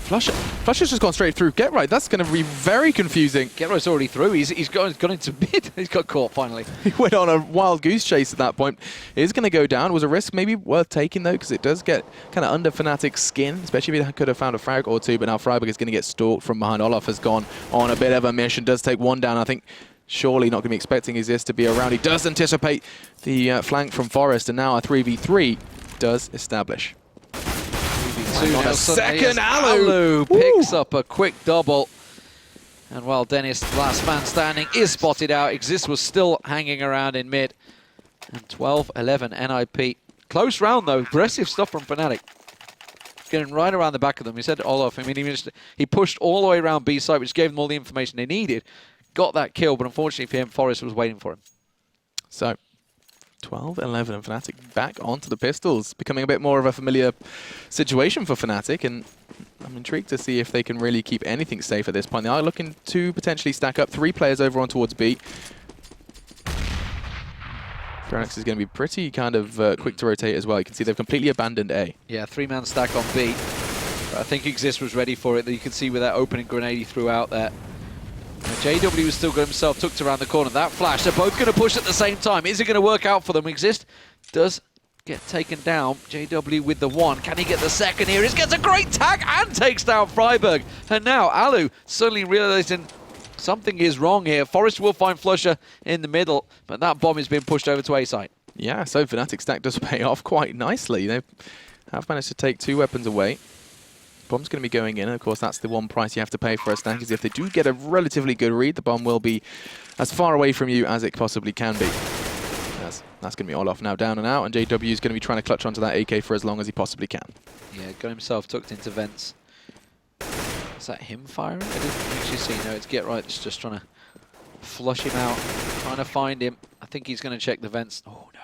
Flusher's just gone straight through Get Right. That's going to be very confusing. Get Right's already through. He's gone into mid. He's got caught finally. He went on a wild goose chase at that point. It is going to go down. It was a risk maybe worth taking, though, because it does get kind of under Fnatic's skin, especially if he could have found a frag or 2, but now Freiburg is going to get stalked from behind. Olaf has gone on a bit of a mission, does take 1 down. I think surely not going to be expecting Exist to be around. He does anticipate the flank from Forest, and now a 3v3 does establish. On a second Alu picks up a quick double. And while Dennis, last man standing, is spotted out, Exist was still hanging around in mid. And 12-11 NiP. Close round though, aggressive stuff from Fnatic. Getting right around the back of them. He said Olaf, I mean, he pushed all the way around B side, which gave them all the information they needed. Got that kill, but unfortunately for him, Forrest was waiting for him. So 12-11 and Fnatic back onto the pistols, becoming a bit more of a familiar situation for Fnatic, and I'm intrigued to see if they can really keep anything safe at this point. They are looking to potentially stack up 3 players over on towards B. Pronax is going to be pretty kind of quick to rotate as well. You can see they've completely abandoned A. Yeah, 3-man stack on B. But I think Exist was ready for it. You can see with that opening grenade he threw out there. JW was still got himself tucked around the corner. That flash, they're both going to push at the same time. Is it going to work out for them? Exist does get taken down. JW with the 1. Can he get the second here? He gets a great tag and takes down Freiburg. And now Alu suddenly realizing something is wrong here. Forrest will find Flusher in the middle, but that bomb is being pushed over to A site. Yeah, so Fnatic stack does pay off quite nicely. They have managed to take 2 weapons away. Bomb's going to be going in, and of course that's the one price you have to pay for a stack, is if they do get a relatively good read, the bomb will be as far away from you as it possibly can be. That's going to be Olaf now down and out, and JW is going to be trying to clutch onto that AK for as long as he possibly can. Yeah, got himself tucked into vents. Is that him firing? I didn't actually see. No, it's Get Right that's just trying to flush him out, trying to find him. I think he's going to check the vents. Oh, no.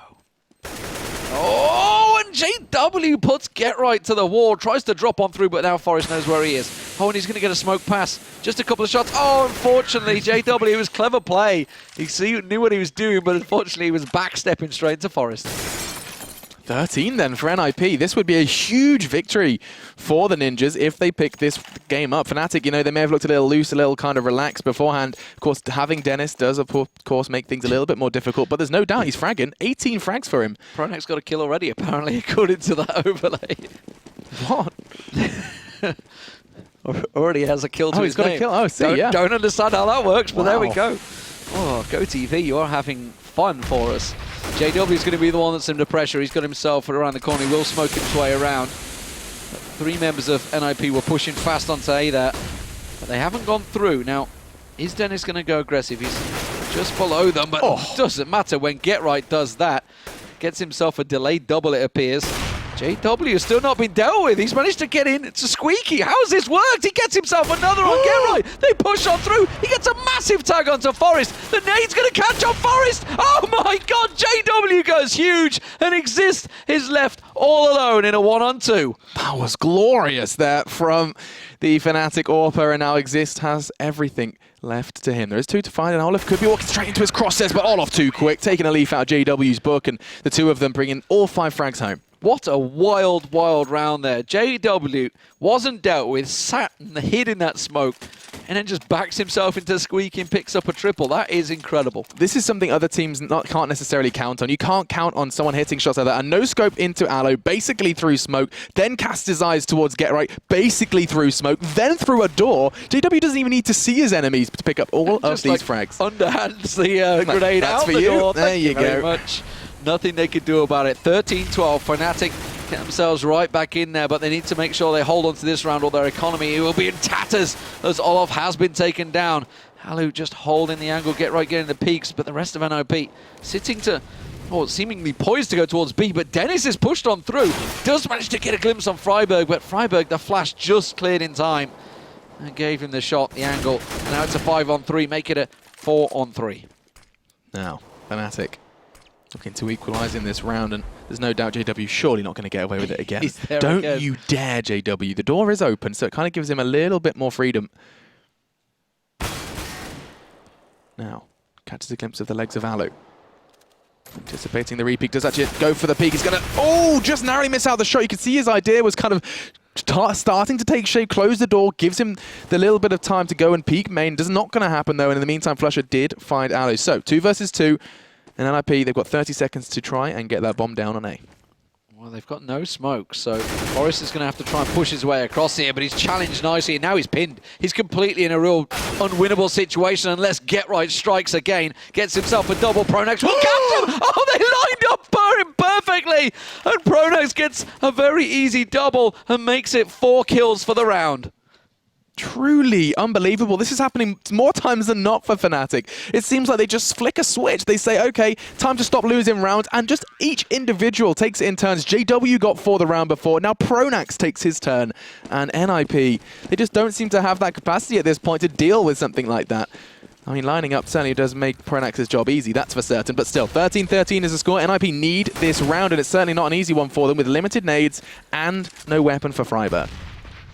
Oh, and JW puts Get Right to the wall, tries to drop on through, but now Forrest knows where he is. Oh, and he's going to get a smoke pass. Just a couple of shots. Oh, unfortunately, JW, it was clever play. He knew what he was doing, but unfortunately, he was backstepping straight into Forrest. 13 then for NiP. This would be a huge victory for the Ninjas if they pick this game up. Fnatic, you know, they may have looked a little loose, a little kind of relaxed beforehand. Of course, having Dennis does, of course, make things a little bit more difficult, but there's no doubt he's fragging. 18 frags for him. Pronax got a kill already, apparently, according to that overlay. What? Already has a kill to his he's got name. a kill. Oh, see, yeah. Don't understand how that works, but there we Wow. go. Oh, GoTV, you are having fun for us. JW is going to be the one that's under pressure. He's got himself around the corner. He will smoke his way around. 3 members of NiP were pushing fast onto A there, but they haven't gone through. Now, is Dennis going to go aggressive? He's just below them, but it doesn't matter when Get Right does that. Gets himself a delayed double, it appears. JW has still not been dealt with. He's managed to get in to Squeaky. How's this worked? He gets himself another on Get Right. They push on through. He gets a massive tag onto Forrest. The nade's going to catch on Forrest. Oh my God, JW goes huge and Exist is left all alone in a 1-on-2. That was glorious there from the Fnatic AWPer, and now Exist has everything left to him. There is 2 to find, and Olaf could be walking straight into his crosshairs, but Olaf too quick, taking a leaf out of JW's book, and the 2 of them bringing all 5 frags home. What a wild, wild round there. JW wasn't dealt with, sat and hid in that smoke, and then just backs himself into Squeaky and picks up a triple. That is incredible. This is something other teams can't necessarily count on. You can't count on someone hitting shots like that. And no scope into Aloe, basically through smoke, then casts his eyes towards Get Right, basically through smoke, then through a door. JW doesn't even need to see his enemies to pick up all of these frags. Underhands the grenade that's out for the you. door. There Thank you very go. much. Nothing they could do about it. 13-12, Fnatic get themselves right back in there, but they need to make sure they hold on to this round or their economy will be in tatters as Olof has been taken down. Halu just holding the angle, Get Right getting the peaks, but the rest of NiP sitting to, well, seemingly poised to go towards B, but Dennis is pushed on through. Does manage to get a glimpse on Freiburg, but Freiburg, the flash just cleared in time and gave him the shot, the angle. And now it's a 5-on-3, make it a 4-on-3. Now, Fnatic looking to equalise in this round, and there's no doubt JW surely not going to get away with it again. Don't you dare, JW. The door is open, so it kind of gives him a little bit more freedom. Now, catches a glimpse of the legs of Alu. Anticipating the re-peek, does actually go for the peek. He's going to, oh, just narrowly miss out the shot. You can see his idea was kind of starting to take shape, close the door, gives him the little bit of time to go and peek main. Does not going to happen though, and in the meantime, Flusher did find Alu. So, 2 versus 2, and NiP, they've got 30 seconds to try and get that bomb down on A. Well, they've got no smoke, so Forrest is going to have to try and push his way across here, but he's challenged nicely, and now he's pinned. He's completely in a real unwinnable situation unless Get Right strikes again. Gets himself a double. Pronax will catch him! Oh, they lined up for him perfectly! And Pronax gets a very easy double and makes it 4 kills for the round. Truly unbelievable. This is happening more times than not for Fnatic. It seems like they just flick a switch. They say, okay, time to stop losing rounds, and just each individual takes it in turns. JW got 4 the round before. Now Pronax takes his turn, and NiP, they just don't seem to have that capacity at this point to deal with something like that. I mean, lining up certainly does make Pronax's job easy, that's for certain, but still, 13-13 is the score. NiP need this round, and it's certainly not an easy one for them with limited nades and no weapon for Freiburg.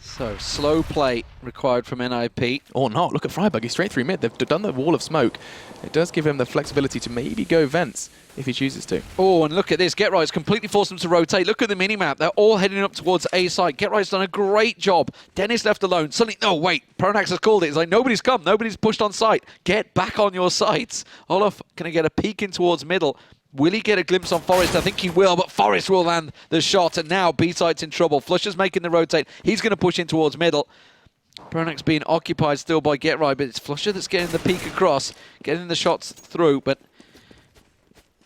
So, slow play required from NiP. Or not. Look at Freiburg. He's straight through mid. They've done the wall of smoke. It does give him the flexibility to maybe go vents if he chooses to. Oh, and look at this. Get Right's completely forced them to rotate. Look at the minimap. They're all heading up towards A side. Get Right's done a great job. Dennis left alone. Suddenly, no, wait. Pronax has called it. It's like, nobody's come. Nobody's pushed on site. Get back on your sites. Olof going to get a peek in towards middle. Will he get a glimpse on Forrest? I think he will, but Forrest will land the shot, and now B-side's in trouble. Flusher's making the rotate. He's going to push in towards middle. Pronax being occupied still by Get Right, but it's Flusher that's getting the peek across, getting the shots through, but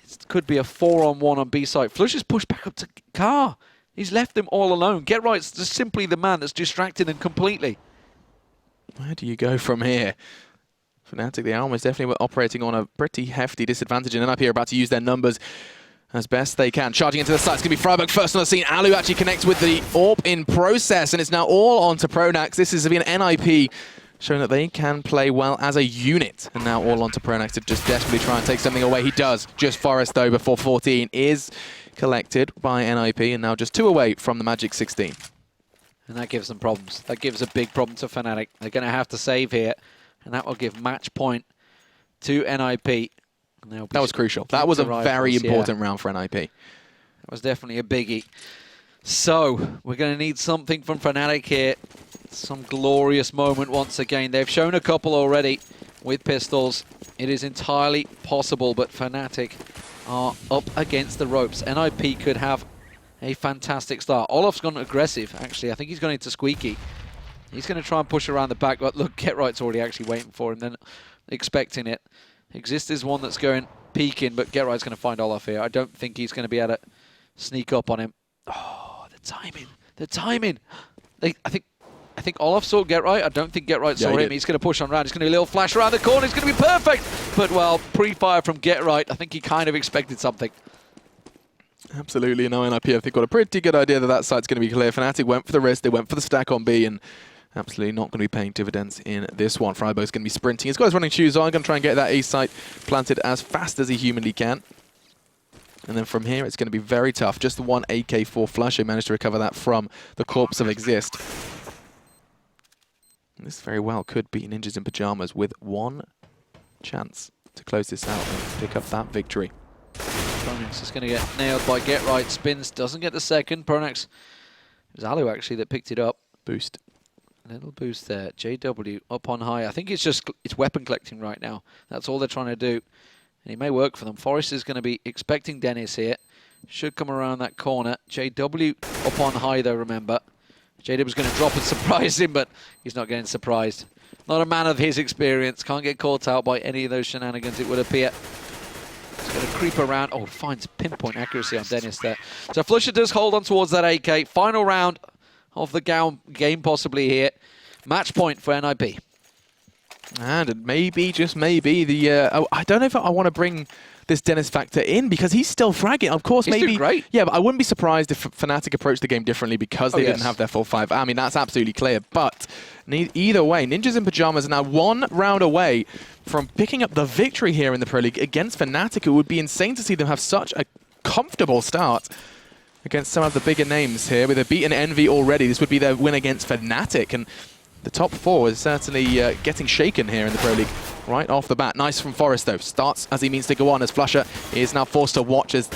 it could be a 4-on-1 on B-side. Flusher's pushed back up to Carr. He's left them all alone. Get Right's just simply the man that's distracted them completely. Where do you go from here? Fnatic, the Almas definitely were operating on a pretty hefty disadvantage, and NiP are about to use their numbers as best they can. Charging into the site, it's going to be Freiburg first on the scene. Alu actually connects with the AWP in process, and it's now all on to Pronax. This is an NiP showing that they can play well as a unit, and now all on to Pronax to just desperately try and take something away. He does. Just Forrest, though, before 14 is collected by NiP, and now just 2 away from the Magic 16. And that gives them problems. That gives a big problem to Fnatic. They're going to have to save here. And that will give match point to NiP. That was crucial. That was a very important round for NiP. That was definitely a biggie. So, we're going to need something from Fnatic here. Some glorious moment once again. They've shown a couple already with pistols. It is entirely possible, but Fnatic are up against the ropes. NiP could have a fantastic start. Olaf's gone aggressive, actually. I think he's gone into Squeaky. He's going to try and push around the back, but look, Get Right's already actually waiting for him, then expecting it. Exist is one that's going peeking, but Get Right's going to find Olaf here. I don't think he's going to be able to sneak up on him. Oh, the timing. The timing. I think Olaf saw Get Right. I don't think Get Right saw him. He's going to push on round. He's going to do a little flash around the corner. It's going to be perfect. But, well, pre-fire from Get Right. I think he kind of expected something. Absolutely. And now NiP, I think, got a pretty good idea that that site's going to be clear. Fnatic went for the risk. They went for the stack on B, and absolutely not going to be paying dividends in this one. Freiburg's going to be sprinting. He's got his running shoes on. Going to try and get that A site planted as fast as he humanly can. And then from here, it's going to be very tough. Just the one AK-4 flush. He managed to recover that from the corpse of Exist. And this very well could be Ninjas in Pyjamas with one chance to close this out and pick up that victory. Pronax is going to get nailed by Get Right. Spins, doesn't get the second. Pronax, it was Alu actually that picked it up. Boost. Little boost there. JW up on high. I think it's just weapon collecting right now. That's all they're trying to do. And it may work for them. Forrest is going to be expecting Dennis here. Should come around that corner. JW up on high though, remember. JW's going to drop and surprise him, but he's not getting surprised. Not a man of his experience. Can't get caught out by any of those shenanigans, it would appear. Gonna creep around. Oh, finds pinpoint accuracy on Dennis there. So Flusha does hold on towards that AK. Final round of the game possibly here. Match point for NiP. And maybe, just maybe, I don't know if I want to bring this Dennis factor in because he's still fragging. Of course, he's maybe. Doing great. Yeah, but I wouldn't be surprised if Fnatic approached the game differently because they didn't have their full 5. I mean, that's absolutely clear. But either way, Ninjas in Pajamas are now 1 round away from picking up the victory here in the Pro League against Fnatic. It would be insane to see them have such a comfortable start against some of the bigger names here. With a beaten Envy already, this would be their win against Fnatic. And the top 4 is certainly getting shaken here in the Pro League right off the bat. Nice from Forest, though. Starts as he means to go on, as Flusha is now forced to watch as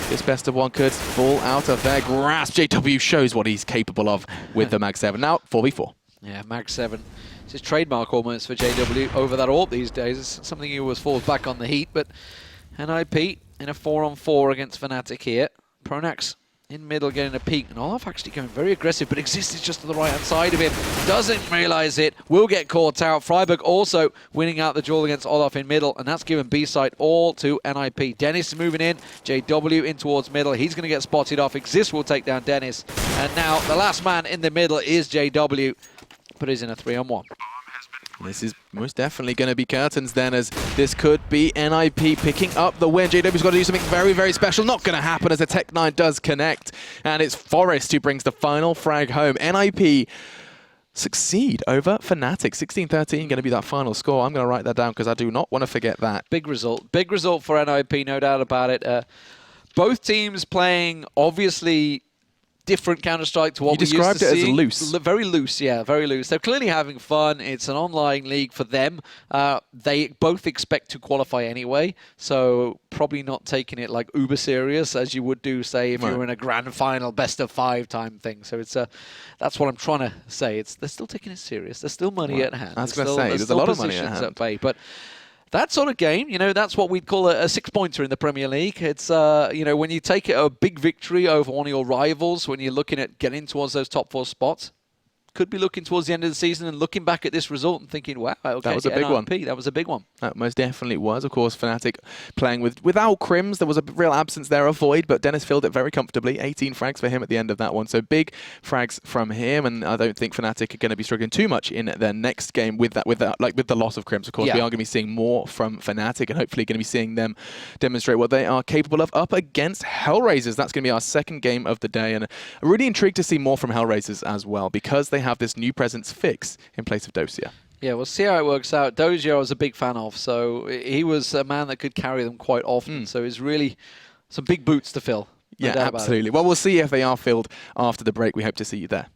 this best of one could fall out of their grasp. JW shows what he's capable of with the Mag 7. Now, 4v4. Yeah, Mag 7. It's his trademark almost for JW over that AWP these days. It's something he always falls back on the heat, but NiP in a 4-on-4 against Fnatic here. Pronax in middle getting a peek, and Olaf actually going very aggressive, but Exist is just to the right-hand side of him. Doesn't realize it, will get caught out. Freiburg also winning out the duel against Olaf in middle, and that's given B-side all to NiP. Dennis is moving in, JW in towards middle. He's going to get spotted off. Exist will take down Dennis, and now the last man in the middle is JW, but he's in a 3-on-1. This is most definitely going to be curtains then, as this could be NiP picking up the win. JW's got to do something very, very special. Not going to happen as the Tech-9 does connect. And it's Forest who brings the final frag home. NiP succeed over Fnatic. 16-13 going to be that final score. I'm going to write that down because I do not want to forget that. Big result. Big result for NiP, no doubt about it. Both teams playing obviously different Counter-Strike to what we used to see. You described it as loose. Very loose, yeah, very loose. They're clearly having fun. It's an online league for them. They both expect to qualify anyway, so probably not taking it like uber serious as you would do, say, if you were in a grand final best-of-5 time thing. So it's that's what I'm trying to say. They're still taking it serious. There's still money at hand. I was going to say, there's a lot of money at hand. Play, but that sort of game, you know, that's what we'd call a 6-pointer in the Premier League. It's, you know, when you take a big victory over one of your rivals, when you're looking at getting towards those top 4 spots, could be looking towards the end of the season and looking back at this result and thinking, wow, okay, that was a big one. That was a big one. That most definitely was. Of course, Fnatic playing without Crims. There was a real absence there of Void, but Dennis filled it very comfortably. 18 frags for him at the end of that one. So big frags from him, and I don't think Fnatic are going to be struggling too much in their next game with the loss of Crims. Of course, we are going to be seeing more from Fnatic, and hopefully going to be seeing them demonstrate what they are capable of up against Hellraisers. That's going to be our second game of the day, and I'm really intrigued to see more from Hellraisers as well, because they have this new presence fix in place of Dosia. Yeah, we'll see how it works out. Dozier I was a big fan of, so he was a man that could carry them quite often. So it's really some big boots to fill. Yeah, absolutely. Well, we'll see if they are filled after the break. We hope to see you there.